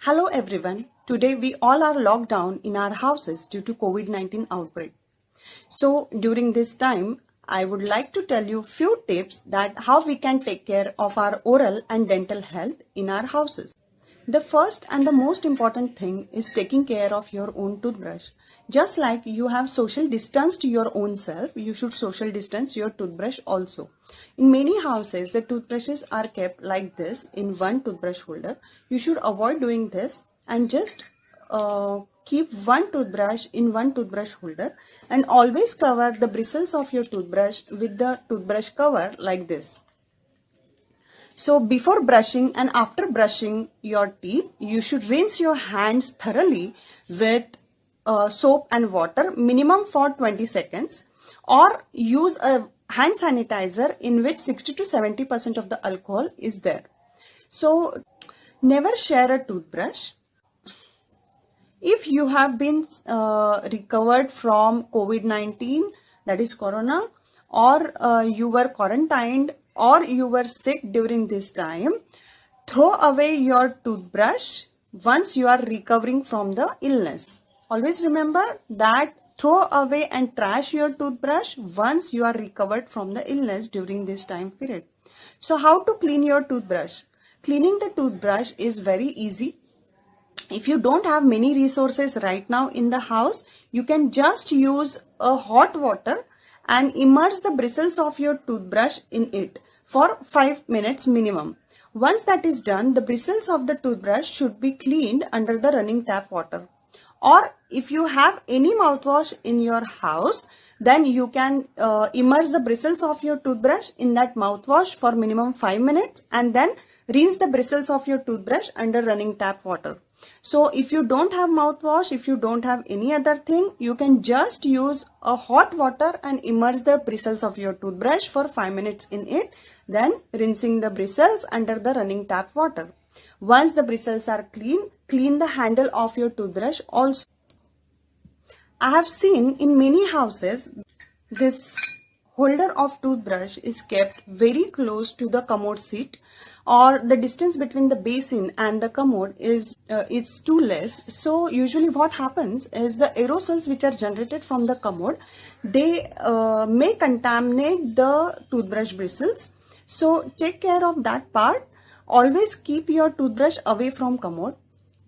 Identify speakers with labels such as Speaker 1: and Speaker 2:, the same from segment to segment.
Speaker 1: Hello everyone. Today we all are locked down in our houses due to COVID-19 outbreak. So during this time, I would like to tell you few tips that how we can take care of our oral and dental health in our houses. The first and the most important thing is taking care of your own toothbrush. Just like you have social distanced your own self, you should social distance your toothbrush also. In many houses, the toothbrushes are kept like this in one toothbrush holder. You should avoid doing this and just keep one toothbrush in one toothbrush holder and always cover the bristles of your toothbrush with the toothbrush cover like this. So before brushing and after brushing your teeth, you should rinse your hands thoroughly with soap and water, minimum for 20 seconds, or use a hand sanitizer in which 60 to 70% of the alcohol is there. So never share a toothbrush. If you have been recovered from COVID-19, that is corona, or you were quarantined or you were sick during this time, throw away your toothbrush once you are recovering from the illness. Always remember that throw away and trash your toothbrush once you are recovered from the illness during this time period. So how to clean your toothbrush? Cleaning the toothbrush is very easy. If you don't have many resources right now in the house, you can just use a hot water and immerse the bristles of your toothbrush in it for 5 minutes minimum. Once that is done, the bristles of the toothbrush should be cleaned under the running tap water. Or if you have any mouthwash in your house, then you can immerse the bristles of your toothbrush in that mouthwash for minimum 5 minutes and then rinse the bristles of your toothbrush under running tap water. So if you don't have mouthwash, if you don't have any other thing, you can just use a hot water and immerse the bristles of your toothbrush for 5 minutes in it, then rinsing the bristles under the running tap water. Once the bristles are clean, clean the handle of your toothbrush also. I have seen in many houses this holder of toothbrush is kept very close to the commode seat, or the distance between the basin and the commode is too less. So usually what happens is the aerosols which are generated from the commode, they may contaminate the toothbrush bristles. So take care of that part. Always keep your toothbrush away from commode.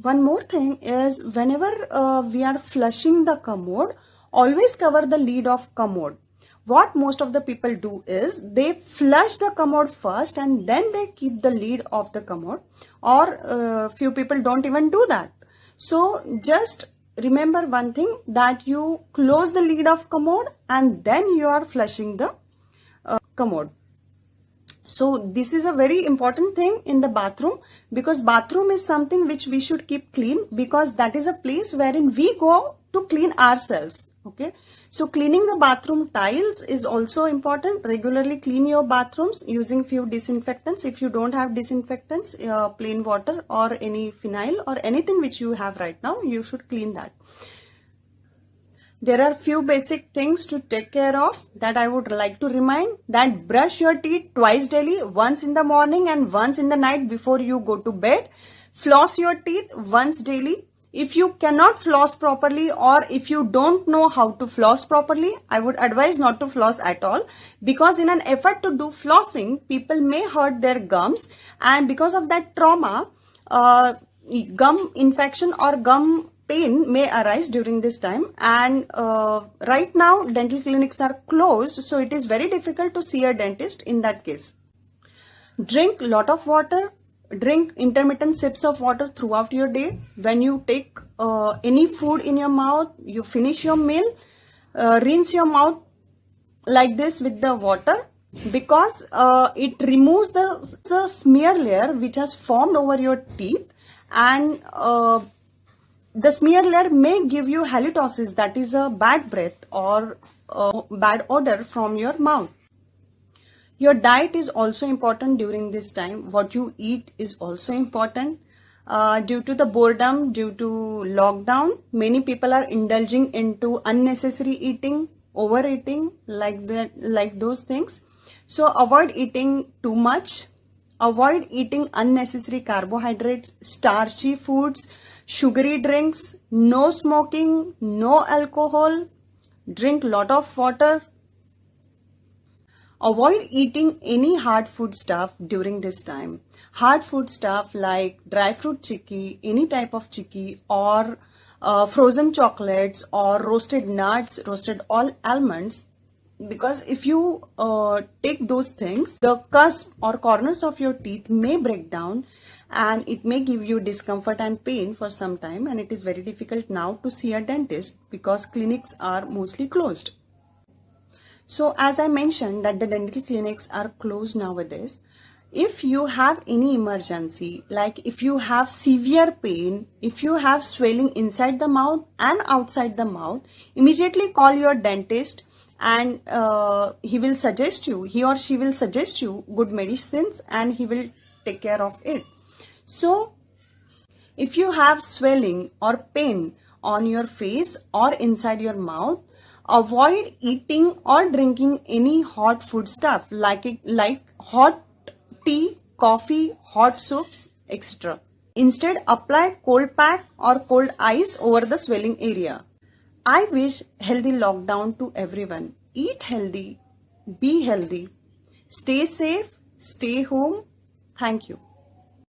Speaker 1: One more thing is whenever we are flushing the commode, always cover the lid of commode. What most of the people do is they flush the commode first and then they keep the lid of the commode, or few people don't even do that. So just remember one thing, that you close the lid of commode and then you are flushing the commode. So this is a very important thing in the bathroom, because bathroom is something which we should keep clean, because that is a place wherein we go to clean ourselves. Okay, so cleaning the bathroom tiles is also important. Regularly clean your bathrooms using few disinfectants. If you don't have disinfectants, plain water or any phenyl or anything which you have right now, you should clean that. There are few basic things to take care of that I would like to remind, that brush your teeth twice daily, once in the morning and once in the night before you go to bed. Floss your teeth once daily. If you cannot floss properly, or if you don't know how to floss properly, I would advise not to floss at all, because in an effort to do flossing, people may hurt their gums, and because of that trauma, gum infection or gum pain may arise during this time. And right now dental clinics are closed, so it is very difficult to see a dentist in that case. Drink lot of water. Drink intermittent sips of water throughout your day. When you take any food in your mouth, you finish your meal, rinse your mouth like this with the water, because it removes the smear layer which has formed over your teeth, and the smear layer may give you halitosis, that is a bad breath or bad odor from your mouth. Your diet is also important during this time. What you eat is also important. Due to the boredom, due to lockdown, many people are indulging into unnecessary eating, overeating, like those things. So avoid eating too much. Avoid eating unnecessary carbohydrates, starchy foods, sugary drinks, no smoking, no alcohol, drink lot of water. Avoid eating any hard food stuff during this time. Hard food stuff like dry fruit chicky, any type of chicky, or frozen chocolates, or roasted nuts, roasted all almonds. Because if you take those things, the cusp or corners of your teeth may break down and it may give you discomfort and pain for some time, and it is very difficult now to see a dentist because clinics are mostly closed. So as I mentioned that the dental clinics are closed nowadays, if you have any emergency, like if you have severe pain, if you have swelling inside the mouth and outside the mouth, immediately call your dentist, and he or she will suggest you good medicines and he will take care of it. So if you have swelling or pain on your face or inside your mouth, avoid eating or drinking any hot food stuff like hot tea, coffee, hot soups, etc. Instead, apply cold pack or cold ice over the swelling area. I wish healthy lockdown to everyone. Eat healthy, be healthy, stay safe, stay home. Thank you.